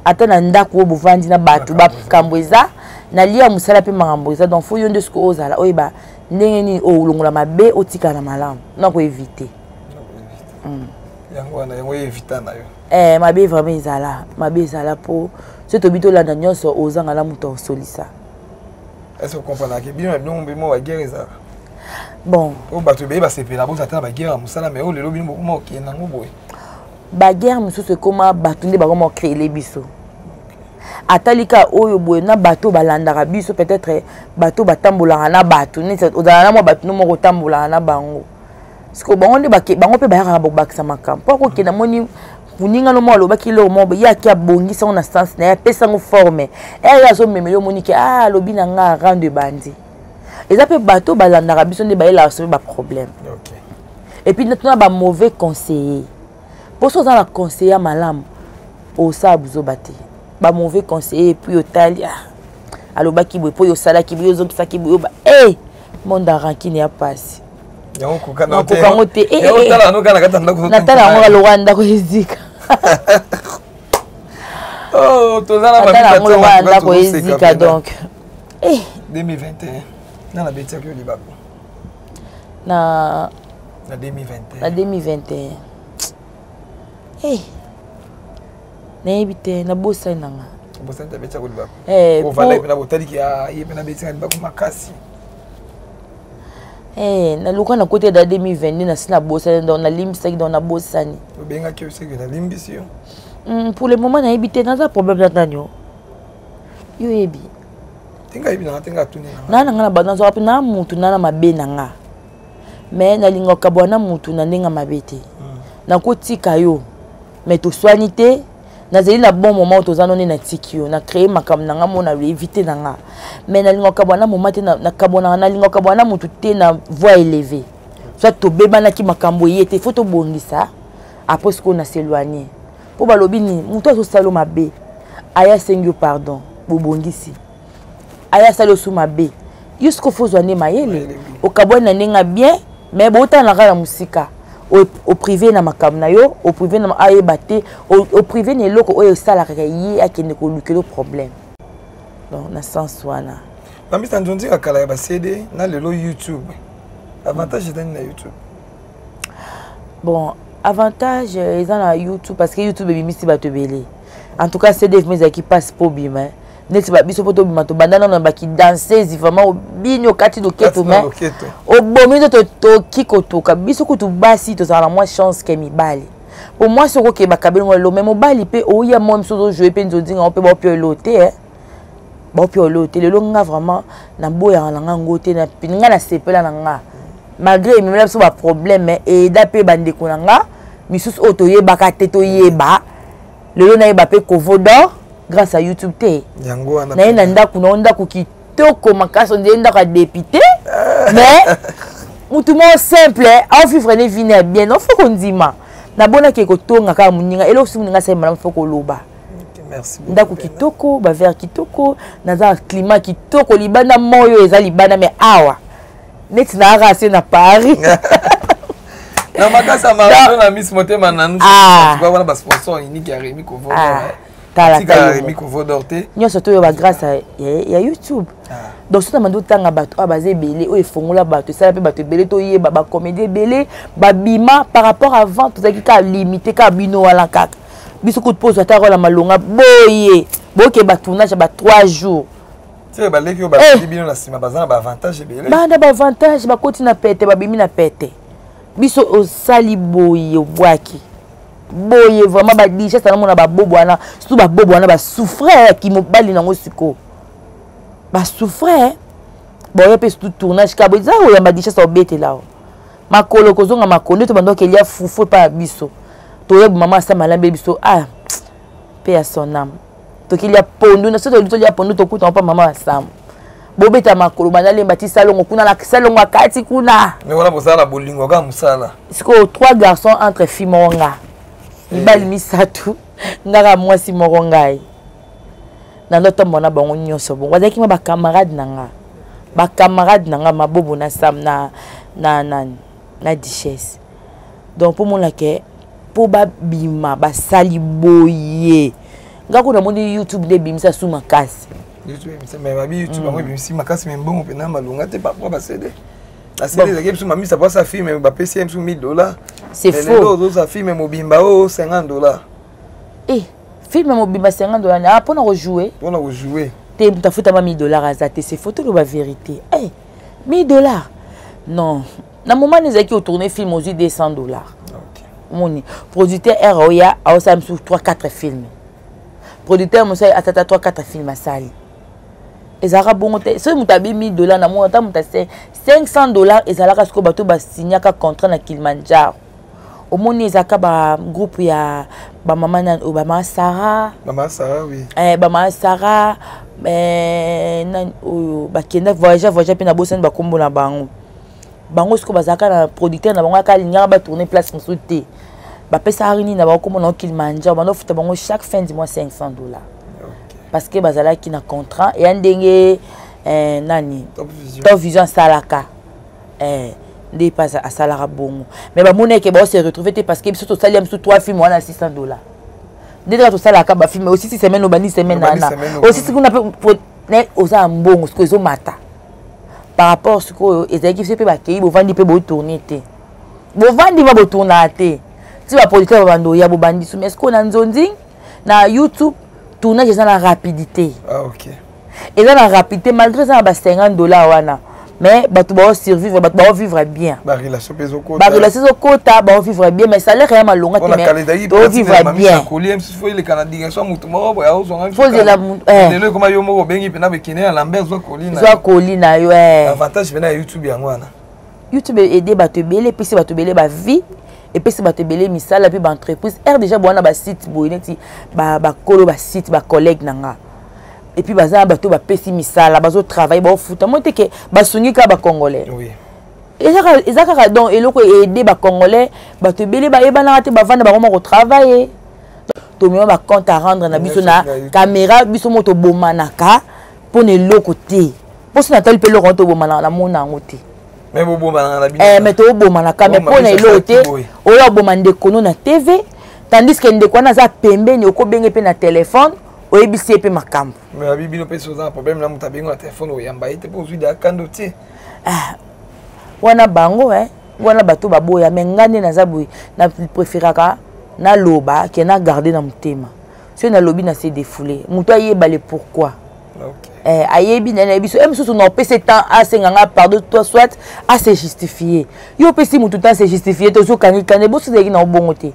ata na ndako bovandi na batu ba kambweza na lia musala pe makamboiza donc faut yonde ce ko ozala oyeba ndenge ni o longola mabe otika na malamu na ko éviter yango na yango éviter na yo mabe vraiment ezala po ce to bito la nyonso ozanga la muto solisa. Est-ce que vous comprenez que bien la guerre ça bon au bateau ba c'est la bosse attend la guerre musala mais o le lobi beaucoup qui na ngoboy ba guerre musu c'est comment batunde ba comment créer les biso atalika oyo boye na bateau balandaka biso peut-être bateau batambola na bateau ni ozala na mo bateau no mo tambola na bango parce que bango ndeba bango pe ba ya bakisa makampo poko ke na moni uninga no molo bakilo mo ya ki abongisa on instance na ya pesa ngo forme ya so memelo monike lobi na nga rendre bandi eza pe bateau balandaka biso nde ba la so ba problème OK et puis maintenant ba mauvais conseiller pour ça la conseiller malam au sa buzo baté ba mauvais conseiller puis otali alobaki boy po yo sala ki boyo zokisa ki boyo monde rankine ya passe yango kokana ote tala no kana katanda ko natala ngo lowanda ko ezika tozala ba lowanda ko ezika donc 2021 na la betia ko libako na 2021 na 2021 na ebite na bosa nanga bosa ta betia ko libako o vala na botali ki yepe na betia libako makasi na luka na côté da 2022 na sina bosa dans na limsaki dans na bosani benga ki aussi que na limbisio pour le moment na ebite na za problème natanyo yo ebi tinga ebi na tinga tuni na nga na badanzo api na mutu na mabe na nga mais na lingo kabwana mutu na ndenga mabete na kotika yo mais to soignité na zeli na bon moment to zanone na tikio na créer makam na nga mona éviter na nga mais na lingo kabwana moment te na kabona na lingo kabwana mutu te na voix élevée soit to bebana ki makambo yete faut to bongisa après ce qu'on a s'éloigné pour balobi ni mutu so salo mabe aya sengyo pardon bobongisi aya salo sou mabe jusqu'au faut zoane mayele o kabwana nenga bien mais bota na kala musika au privé na makamna yo au privé na ayebate au privé ne loko oyo sala ka yi akende ko lukelo problème donc na sens wana nami tanjonzi ka kala ba CD na lelo YouTube avantage dans na YouTube bon avantage ils ont na YouTube parce que YouTube bimisi bato belé en tout cas CD mais qui passe pour bima neti ba biso poto bima to bandana na ba ki danser vraiment binyo kati do keto mais o bomi to kiko to ka biso ko to basi to za moi chance ke mi bali pour moi ce ko ke ba kabelo lo même bali pe o ya moi mso jouer pe nzodinga on pe ba pio loté ba pio loté le longa vraiment na boya na ngote na pinga na sepela na nga malgré même so ba problème et dapé bande ko na nga misus auto yeba ka teto yeba le na yeba pe kovodor grâce à YouTube té na ina ndaku na ndaku kitoko makaso ndenda ka député mais mutu mo simple a vivre ne vine bien non faut qu'on dima na bona ke ko tonga ka muninga elo su muninga sai mala faut ko loba merci ndaku kitoko ba ver kitoko na za climat kitoko libana moyo eza libana mais awa net na rase na Paris na makasa ma na Miss Motema na nous tu vois wana ba sponsor unique ya Remy Kovo tala Rémi Kovodor te. Nyo surtout yo ba grâce à YouTube. Donc ça mando tanga bato abazé belé o efongola bato ça pe bato belé to yé ba comédie belé ba bima par rapport avant tout ça qui ka limité ka bino wala kaka. Biso coup de pause ata rola malonga boye. Boke ba tournage ba 3 jours. Tu ba leki ba bino na sima bazana ba avantage belé. Ba na ba avantage ba koti na pete ba bimi na pete. Biso o sali boye o boaki. Boye vraiment ba di ça na mona ba bobo wana surtout ba bobo wana ba souffrir ki mo bali nango siko. Ba souffrir boye pe tout tournage ka boza o ya ba di ça obete là. Makolo kozonga makondo to bando ke lia fufu pa biso. To yeb mama sa malambe biso pe à son âme. To ki lia pondu na so to lia pondu to kuta pa mama sam. Bobeta makolo banale mbati salongo kuna la salongo akati kuna. Mais voilà pour ça la bolingo ga musala. Siko 3 garçons entre filles monga. Ibali misatu ngaka mwasi moko ngai na ndoto mona bango nyonso bon wazaki ma ba camarade nanga mabobo na sam na duchesse donc pour mon ke pour ba bima ba sali boye ngako na moni YouTube de bimisa suma kasi YouTube mais ba YouTube bango bimisi makasi mais mbongo pena malunga te pas ba céder la série de game mami ça pas sa fille mais ba PC $1000. C'est faux. Les autres films mobimba $50. Eh, film mobimba $50 ah pour rejouer. Pour rejouer. Te tafuta ma $1000 azate c'est photo de la vérité. Eh, $1000. Non. Na moment les qui ont tourné film aux $200. OK. Moni producteur ROya a aussi 3-4 films. Producteur mo sai atata 3-4 films à sali. Ezara bon te so mutabi $1000 na mo ta muta $500 ezalaka sko bato ba signaka contrat na Kilimanjaro. Omoni ezaka ba groupe ya ba mama na Obama Sarah. Mama Sarah oui. Ba mama Sarah nan oyo ba kenda voyager pe na bosen ba kombo na bango. Bango sko bazaka na producteur na bango aka linyaka ba tourner place musuté. Ba pesa arini na ba kombo na Kilimanjaro ba no futa bango chaque fin du mois $500. Parce que bazala qui na contrat et ndenge nani Top Vision salaka ndé pas à salara bongo mais ba mona ke ba se retrouver parce que surtout saliam sous 3 films on a $600 déjà tout salaka ba film aussi 6 semaines obani semaine nana aussi ce qu'on appelle oza mbongo ce que zo mata par rapport ce que ezaki fait ba kei bo vandi pe bo tourner te bo vandi ba bo tourner te ti ba producteur ba bando ya bo bandi mais ce qu'on a nzondi na YouTube tournage dans la rapidité. Ah ok. Et dans la rapidité malgré ça ba $50 wana mais bato ba survivre bato ba vivre bien. Ba relation peso kota. Ba relation kota ba vivre bien mais ça l'air rien malonga te mais ba vivre bien. Collier si faut le Canadien soit mutu moko ya ozo ngaki. Faut la le comme yo moko bengi pena be kine à Lambert zo Colline. Zo Colline yo avantage vena YouTube yango wana. YouTube aider bato belé puis bato belé ba vie. Et puis si bato belé misala puis ba entreprise er déjà bona ba site boyineti ba kolo ba site ba collègue nanga et puis baza bato ba pesi misala bazo travailler ba futa monte ke ba sungika ba congolais oui ezaka donc eloko aider ba congolais bato belé ba ebana te ba vanda ba ko travailler to mi ba compte à rendre na biso na caméra biso moto bomanaka pour ne lokote pour ça natal pe lo ronto bomana na mona ngote. Mais bon na la mais to boma na kame pona elote oyo boma ndeko na TV tandis que ndeko na za pembeni okobenge pe na téléphone oyebisi pe makambo mais la bibi no pe so za problème na mutabengo na téléphone oyamba ite po zui da kando ti wana bango wana bato baboya mais ngane na za boy na préféraka na loba ke na garder na mutema so na lobi na se défouler muto ayeba le pourquoi. Ayebi na biso emsusu na opese temps à senganga pardon toi soit à se justifier yo pesi mutu temps se justifier to so kangi kane bo so na obongo te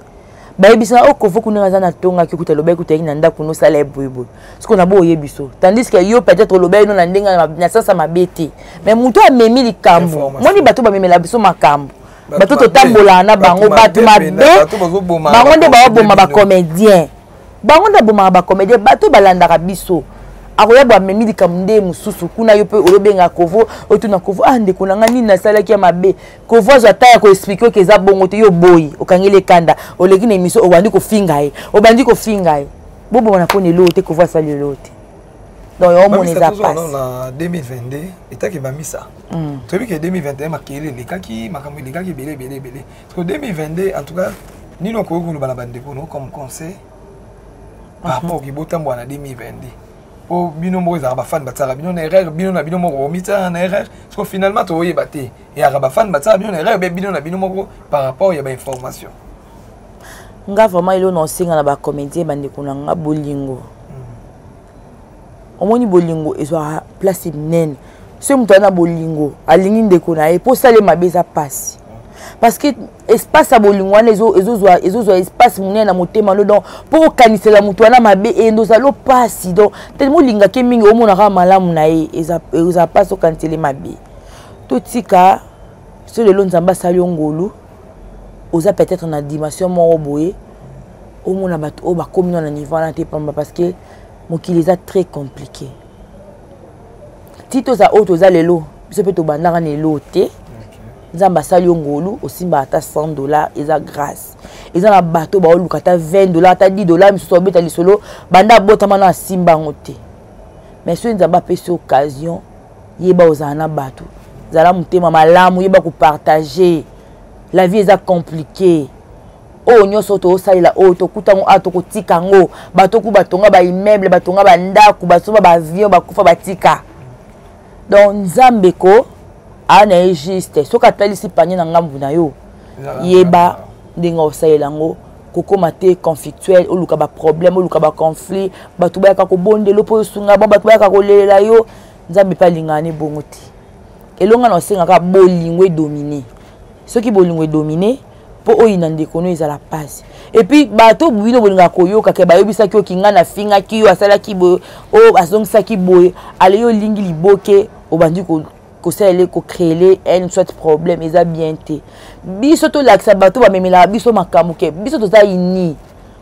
ba yebisa okofo kuna za na tonga ki kuta lobe kuta na ndako no sala eboyebo ce qu'on a bo yebiso tandis que yo peut-être lobe no na ndenga na sasa mabete mais mutu amemi likambo moni bato ba memela biso makambo bato to tambola na bango bato mabe bango nde ba boma ba comédien bango nde boma ba comédien bato balandaka biso akoya ba memili kamnde mususu kuna yo pe olobenga kovo otuna kovo ndeko nanga nini nasalaki ya mabe kovo azata ya ko expliquer que za bongo te yo boy okangele kanda oleki na émission obandi ko finga e bobo wana pone lote kovo asali lote donc yo moni za passe na 2022 etaki ba misa to bi que 2021 makele lekaki makambo lekaki belé parce que 2022 en tout cas nino ko kulu bana bande ko no comme conseil par rapport ki botambo na 2022 po bino mo za ba fan batala bino na erreur bino na bino mo romita na erreur parce que finalement to yeba te et ba fan batala bino na erreur be bino na bino mo par rapport ya ba information nga vraiment ilo no singa na ba comédien bande kuna nga bolingo omoni bolingo ezwa place nene ce mutana bolingo alingi ndeko na e po sale mabeza passe parce que espace à bolingo wana ezozwa espace munene na motema no donc pour kanisela mutu wana mabe endoza lo passe donc tellement linga ke mingi omona ka malamu na e eza passe au kanisele mabe totika sur le long nzamba sali ngolu oza peut-être na dimension moko boye omona bato o ba komi na niveau na te pamba parce que mokili eza très compliqué tito za auto za lelo biso pe to bandaka ne lote nzamba sali ngolu osimba ata $100 eza grâce eza na bato ba oluka ata $20 ata $10 misusu obeta lisolo banda botama na simba ngote mais so nzamba pesi occasion yeba ozana na bato zala mutema malamu yeba ko partager la vie est compliquée o nyoso to osalela o to kutango ato kotika ngo bato ku batonga ba immeuble batonga ba ndaku basoba ba avion bakufa batika donc nzambe ko ana juste soka talisi panye na ngambu na yo yeba ndinga osalela ngo kokoma te conflictuel oluka ba problème oluka ba conflit bato ba ka ko bondelo po sunga ba bato ba ka ko lelela yo nzambe pa lingane bongo ti elonga na senga ka bolingwe dominer ceux qui bolingo dominer po oyina ndeko no ezala passe et puis bato bwino bolinga koyoka ke bayobisa ki okinga na finga ki yo asala ki bo o azongisa ki boye ale yo lingi liboke obandi ko sele ko créer un soit problème eza bien te biso to laksa bato ba memela biso makamu ke biso to za ini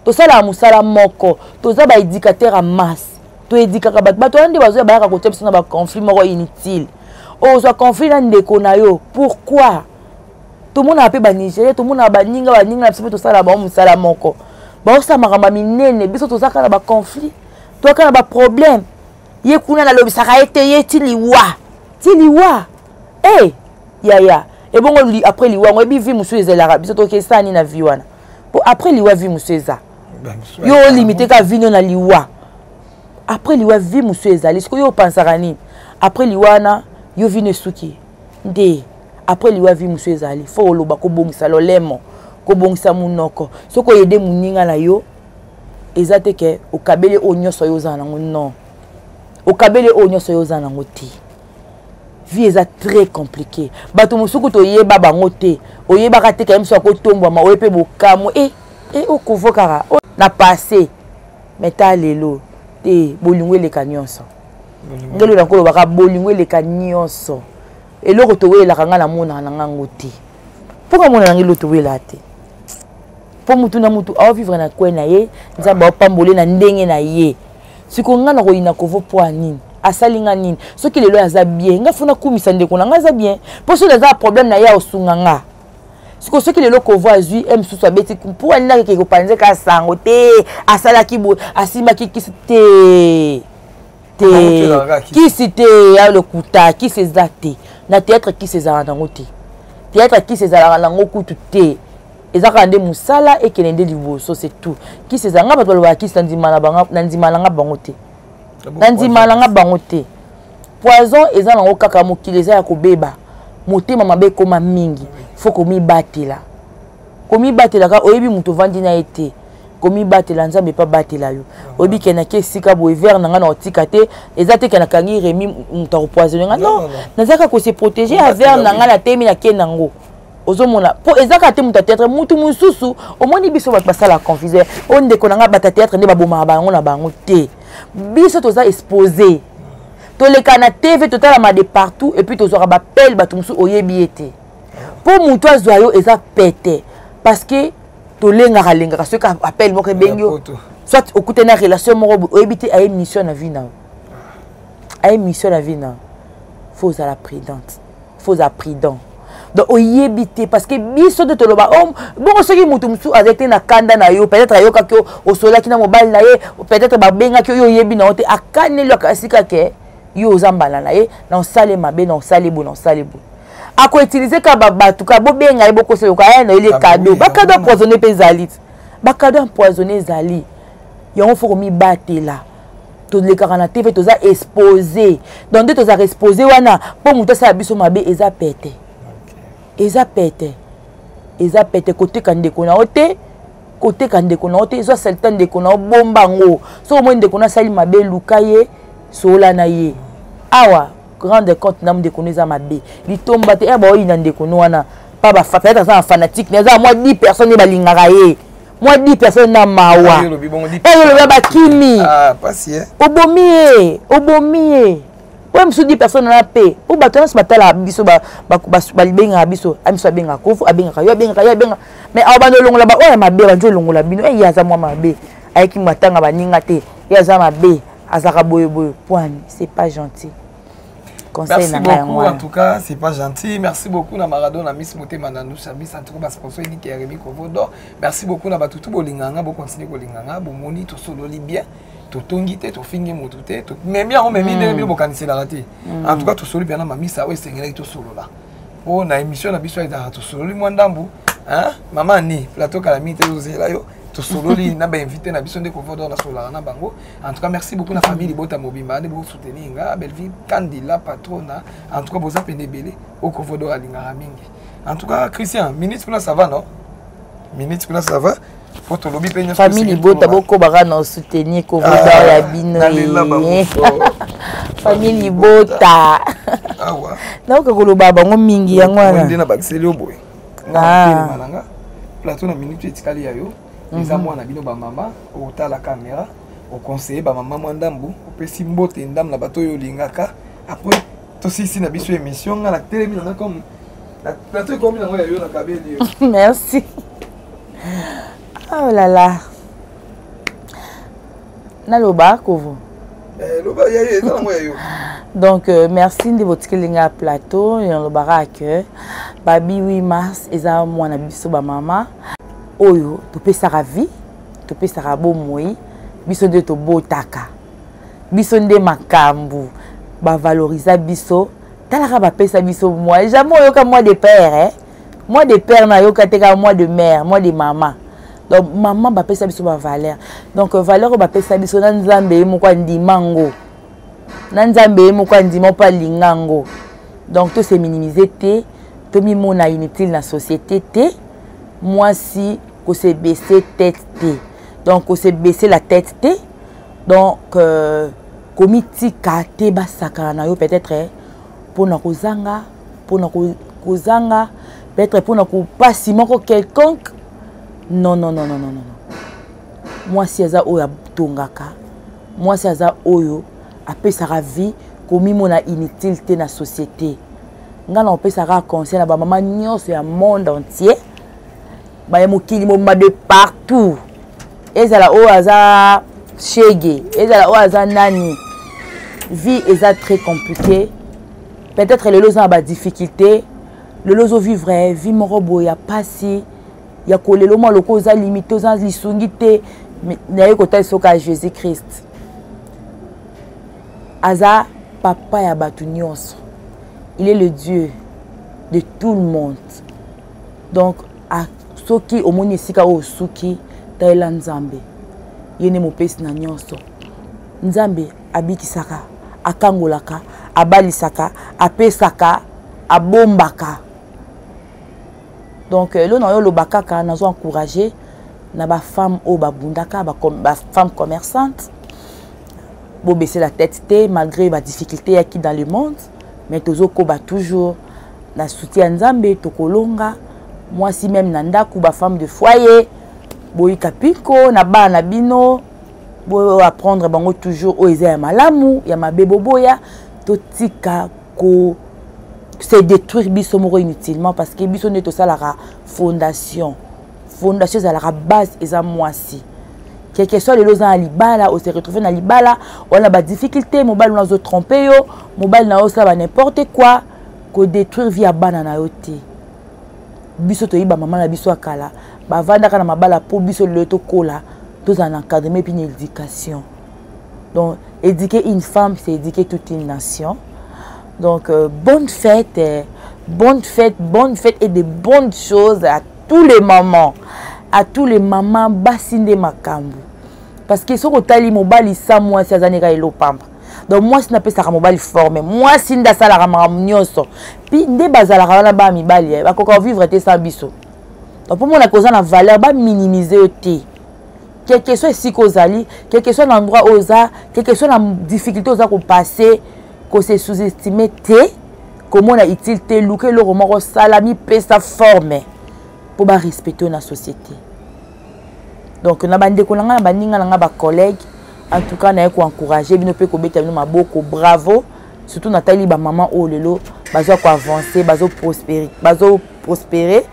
to sala musala moko to za ba éducateur en masse to édikaka bato ande bazo ba ka ko tepsa na ba conflit moko inutile o so conflit na ndeko na yo pourquoi tout le monde a appelé Banigéré, tout le monde a baninga, tout ça là-bas, on s'est la moko. Bah, ça m'a ramené nene, biso tout ça quand on a conflit, toi quand on a problème, yé kuna na lobi ça a été yé tiliwa, eh, ya. Et bon on lui après liwa, on bi vi monsieur Ezela, biso to ke ça ni na viwana. Pour après liwa vi monsieur Eza. Yo limité ka vi na liwa. Après liwa vi monsieur Ezali, ce que yo pensera ni. Après liwa na yo vi ne suki. Nde après liwa vi monsieur Ezali faut loba ko bongisa lolemo ko bongisa munoko soko yede muninga na yo ezate ke okabele onyoso yo zana ngo non okabele onyoso yo zana ngo ti vie eza très compliqué bato musuku to yeba bango te oyeba ka te ka mso ko tombwa ma oyepe bokamo okovokara na passé meta lelo te bolingwe le kanyonso ngelo na ko loba bolingwe le kanyonso et le retour la kanga na mona na ngoti pourquoi mona ngi loto wela te pour mutu na mutu a vivre na kwena ye nzamba opambole na ndenge na ye siko nga na ko ina ko vo po nini asalinga nini soki lelo aza bien nga funa kumisa ndeko na nga za bien pour so za problème na ya osunga nga siko soki lelo ko vo azui msusu abeti pour anina ke ko panze ka sango te asala kibo asimba kikiste qui c'était le kuta qui c'est zate na théâtre qui c'est za na ngoti théâtre qui c'est za na ngokutu te ezaka nde musala et kelende liboso c'est tout qui c'est za nga bato ba ki sandima na banga nandima nga bangote nandima nga bangote poison eza na okaka mokili eza ya kobeba motema mabe koma mingi faut komi batela ka oyebi muto vandi na ete komi batela nzambe pa batela yo obi kena ke sika bo hiver na nga na otika te ezate kena kangi remi muta poisonner nga non nazaka ko se protéger avec na nga na temi na kenango ozomona po ezaka te muta théâtre mutu mususu omoni biso ba basala confuser onde ko na nga bata théâtre nde baboma bango na bango te biso toza exposé to le kana TV total ma de partout et puis tozora ba pel batu musu oyebi ete po mutu azoyo eza pété parce que to lenga ce qu'on appelle mo bengyo soit okute na relation mo obité a une mission na vie na faut la prudente donc oyebité parce que biso de toloba bon soki mutu musu azete na kanda na yo peut-être ayoka ko osola kina mobile na ye peut-être ba benga ko yo yebi na ote akanelo kasika ke yo zambala na ye na osale mabe na osale bo a ko utiliser ka babatu ka bobenga iboko se ka na ile cadeau ba cadeau empoisonné pe zali ba cadeau empoisonné zali yango faut komi batela to le 40 TV to za exposé donc to za exposé wana po muta sa biso mabe eza pete côté kandeko na ote côté kandeko na ote zo certain ndeko na bombango so mo ndeko na sali mabe lukaye sola na ye awa grande compte nam ndeko neza mabe litomba te ba oyina ndeko no wana pas ba peut-être ça fanatique neza moi 10 personnes balingaka ye moi 10 personnes na mawa le ba kimi ah pas obomi ouais monsieur 10 personnes na paix ou batona se batala biso ba benga biso amiso benga kofu abenga yo benga mais abando longola ba oya mabe banjo longola bino yaza moi mabe ayeki matanga baninga te yaza mabe azaka boye point c'est pas gentil. Merci beaucoup, en tout cas, c'est pas gentil. Merci beaucoup, na Maradona, Miss Moté Manandou, Chabis, en tout cas, parce qu'on soit unique et Rémi Kovodo. Merci beaucoup, na Batutu Bolinganga, beaucoup continuer Bolinganga, Bomoni, tout solo bien, tout tongité, tout fingi motouté, tout. Mais bien, on m'a mis des billes pour cancer la raté. En tout cas, tout solo bien, na Mami, ça, ouais, c'est tout solo là. Oh, na émission, na biso, tout solo, lui, Mwandambu, hein, maman, ni, plateau, calamité, là, yo. Tout solo, lui, n'a pas invité, na biso, de Kovodo, na solo, na bango. En tout cas, merci beaucoup, la famille, Bota Mobimba, de vous soutenir, Belleville, Candila, Patrona. En tout cas, vous avez belé au Kovodo à Lingamingi. En tout cas, Christian, minute pour ça va, non? Minute pour ça va. Faut te lobby peine. Famille Bota, beaucoup de soutenir Kovodo à Bino. Famille Bota. Ah ouais. Donc, vous baba mingi yangwana. On a baxeli au boy. Ah. Plateau na minute etikali yayo. Les amours na bino ba mama, au ta la caméra, au conseiller ba mama Mwandambu, au pesi mbote ndam na bato yo lingaka. Après, aussi ici na biso émission na la télé na comme la plateau comme na yo na kabeli. Merci. Oh là là. Naloba kovo. Loba ya na moya yo. Donc merci de votre kelinga plateau et on le barak. Babi 8 mars eza mwana biso ba mama. Oyo topesaka vie topesaka bomoi biso nde tobotaka biso nde makambu bavaloriza biso talaka bapesa biso moi jamais oyoka moi de père moi de père na yoka teka moi de mère moi de maman donc maman bapesa biso bavaleur donc valeur bapesa biso na nzambe moko ndimango na nzambe moko ndimo pa lingango donc to se minimiser te to mimona inutile na société te. Moi si qu'on s'est baissé tête té donc on s'est baissé la tête té donc comité kate basaka na yo peut-être pour na kozanga peut-être pour na ko passer moko quelconque non moi si aza oyo tongaka moi si aza oyo apesaka vie komi mona inutile te na société ngana opesaka conseil na ba maman nyonso ya monde entier. Ba mokili mo de partout ezala o aza chege ezala o aza nani vie est très compliquée peut-être les lois ont ba difficulté le lozo vivre vie morobo ya pasi ya kolelo mo loko za limité za lisungité na yo kota soka Jésus Christ aza papa ya batu nyonso il est le Dieu de tout le monde donc à soki omoni sika o suki taila nzambe yene mopesi na nyonso nzambe abikisaka akangolaka abalisaka apesaka abombaka donc lo na yo lobakaka nazo encourager na ba femme o babundaka ba femme commerçante bo baisser la tête té malgré ba difficulté qui dans le monde mais tozo ko ba toujours na soutien nzambe tokolonga. Moi si même nandaku ba femme de foyer boyika piko na bana bino bo apprendre bango toujours o eza ya malamu ya mabebo boya totika ko se détruire biso moko inutilement parce que biso ne to salara fondation za la base eza moisi quel que soit les lois en libala on se retrouver na libala on a ba difficulté mobile on a tromper yo mobile na osa ba n'importe quoi ko détruire via bana na yote. Biso to yiba maman na biso akala ba vanda kana mabala po biso le to kola tous en encadrement puis une éducation donc éduquer une femme c'est éduquer toute une nation donc bonne fête et de bonnes choses à tous les mamans basinde makambu parce que ce que mobali ça moi c'est azaneka elo pamba donc moi si n'a pas ça mobali formé moi si nda ça la ramamnyoso puis nde bazala wana ba mibali ba ko vivre te sans biso donc pour moi la cause na valeur ba minimiser te quel que soit ici kozali quel que soit l'endroit oza quel que soit la difficulté oza ko passer ko se sous-estimer te comment on a utilité luke le roman salami pesa forme pour ba respecter la société donc na bande ko nga baninga nga ba collègue en tout cas na ko encourager bino pe ko beta bino maboko bravo surtout Nathalie ba maman o lelo bazo ko avancer bazo prospérer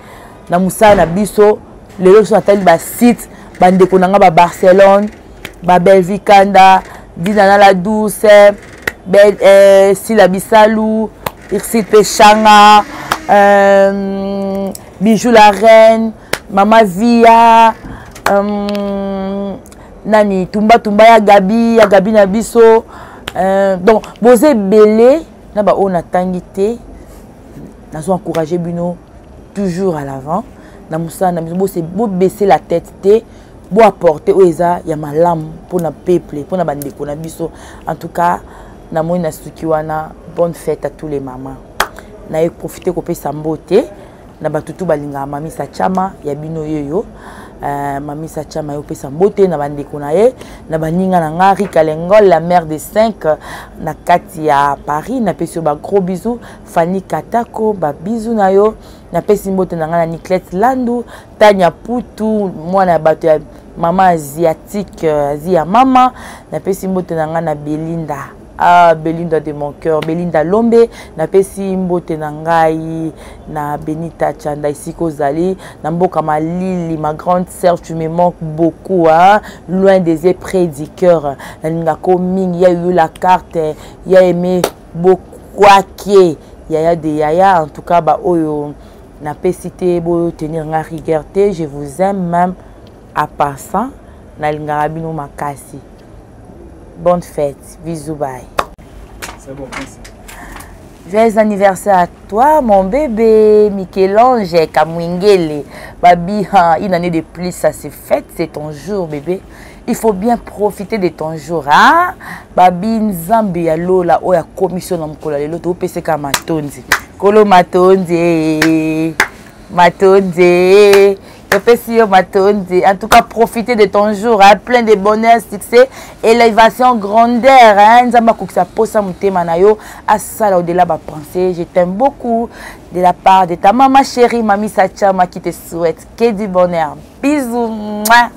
na musa na biso lelo so Nathalie ba site bande ko nga ba Barcelone ba Belvikanda Dinana la douce Sila Bisalou Irsil Pechanga Bijou la reine Mama Via nani tumba ya Gabi na biso donc bosé belé na ba on atangité na so encourager bino toujours à l'avant na musa na biso bo baisser la tête té bo apporter oeza ya malam pour na peuple pour na bandeko na biso en tout cas na moi na suki wana bonne fête à tous les mamans na profiter ko pesa mbote na batutu balinga mami Sachama ya bino yoyo Mami Sachama yo pesa mbote na bandeko na ye na baninga na ngari Kalengol la mère des 5 na kati ya Paris na pesi ba gros bisous Fanny Katako ba bisous na yo na pesi mbote na ngana Niclette Landu Tanya Putu mwana bato ya mama asiatique Asia mama na pesi mbote na ngana Belinda Belinda de mon cœur Belinda Lombe na pesi mbote na ngai na Benita Chanda ici kozali na mboka Malili ma grande sœur tu me manques beaucoup hein loin des yeux près du cœur na linga coming ya eu la carte ya aimé beaucoup qui yaya de yaya en tout cas ba oyo na pesité bo tenir nga rigueur je vous aime même à passant na linga rabino makasi. Bonne fête, bisous, bye. C'est bon, merci. Joyeux anniversaire à toi, mon bébé, Michel-Ange Kamwingele. Babi, une année de plus, ça s'est fait, c'est ton jour, bébé. Il faut bien profiter de ton jour, hein? Babi, Nzambe, yalo, la oya commission na mkola, lelo, to pese ka matonzi. Kolo matonzi, matonzi. En tout cas, profitez de ton jour, hein, plein de bonheur, succès, élévation, grandeur. Hein, au-delà de ma pensée, je t'aime beaucoup de la part de ta maman chérie, Mamie Sachama, qui te souhaite que du bonheur. Bisous. Mouah.